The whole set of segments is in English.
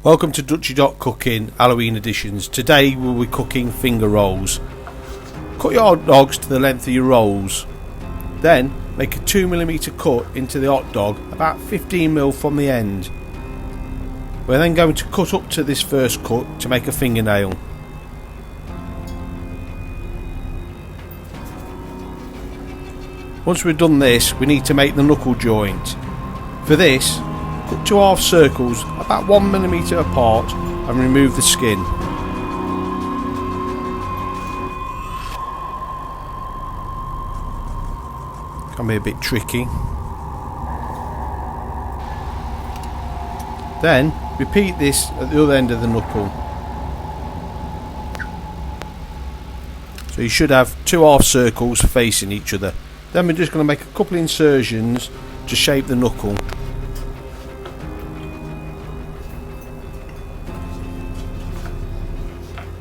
Welcome to Dutchy.Cooking Halloween editions. Today we'll be cooking finger rolls. Cut your hot dogs to the length of your rolls. Then make a 2mm cut into the hot dog about 15mm from the end. We're then going to cut up to this first cut to make a fingernail. Once we've done this, we need to make the knuckle joint. For this, cut two half circles about 1mm apart and remove the skin. Can be a bit tricky. Then repeat this at the other end of the knuckle. So you should have two half circles facing each other. Then we're just going to make a couple of insertions to shape the knuckle.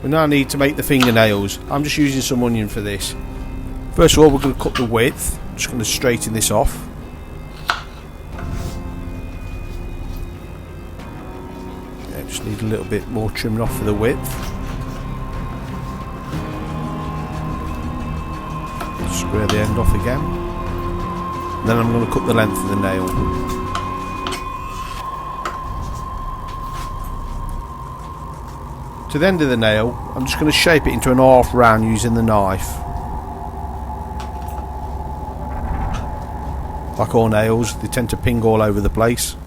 We now need to make the fingernails. I'm just using some onion for this. First of all, we're going to cut the width. I'm just going to straighten this off. Yeah, just need a little bit more trimming off for the width. Square the end off again. And then I'm going to cut the length of the nail. To the end of the nail, I'm just going to shape it into an half round using the knife. Like all nails, they tend to ping all over the place.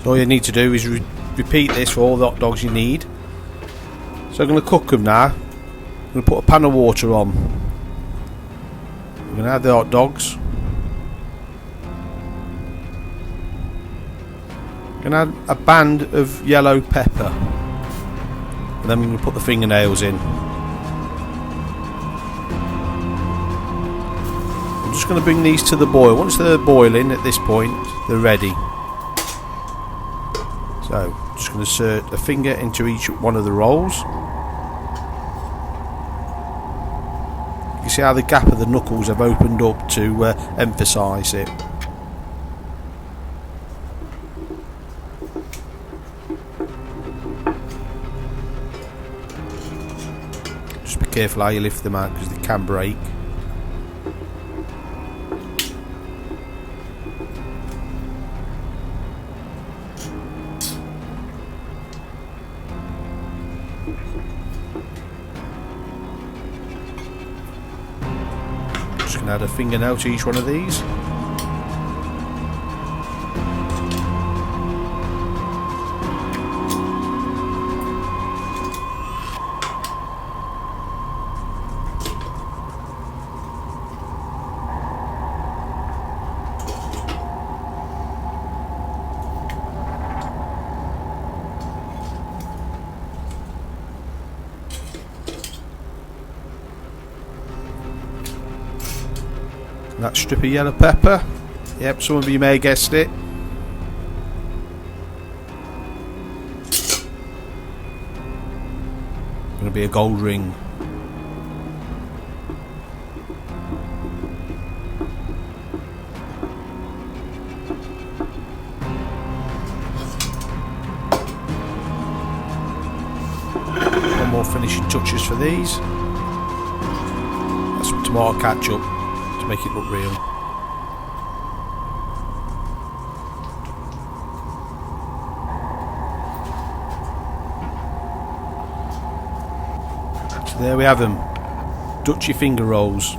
So all you need to do is repeat this for all the hot dogs you need. So I'm going to cook them now. I'm going to put a pan of water on. I'm going to add the hot dogs. I'm going to add a band of yellow pepper, and then we're going to put the fingernails in. I'm just going to bring these to the boil. Once they're boiling at this point, they're ready. So I'm just going to insert a finger into each one of the rolls. You can see how the gap of the knuckles have opened up to emphasise it. Just be careful how you lift them out because they can break. Just going to add a fingernail to each one of these. That strip of yellow pepper. Yep, some of you may have guessed it. Going to be a gold ring. One more finishing touches for these. That's some tomato ketchup to make it look real. So there we have them, Dutchy finger rolls.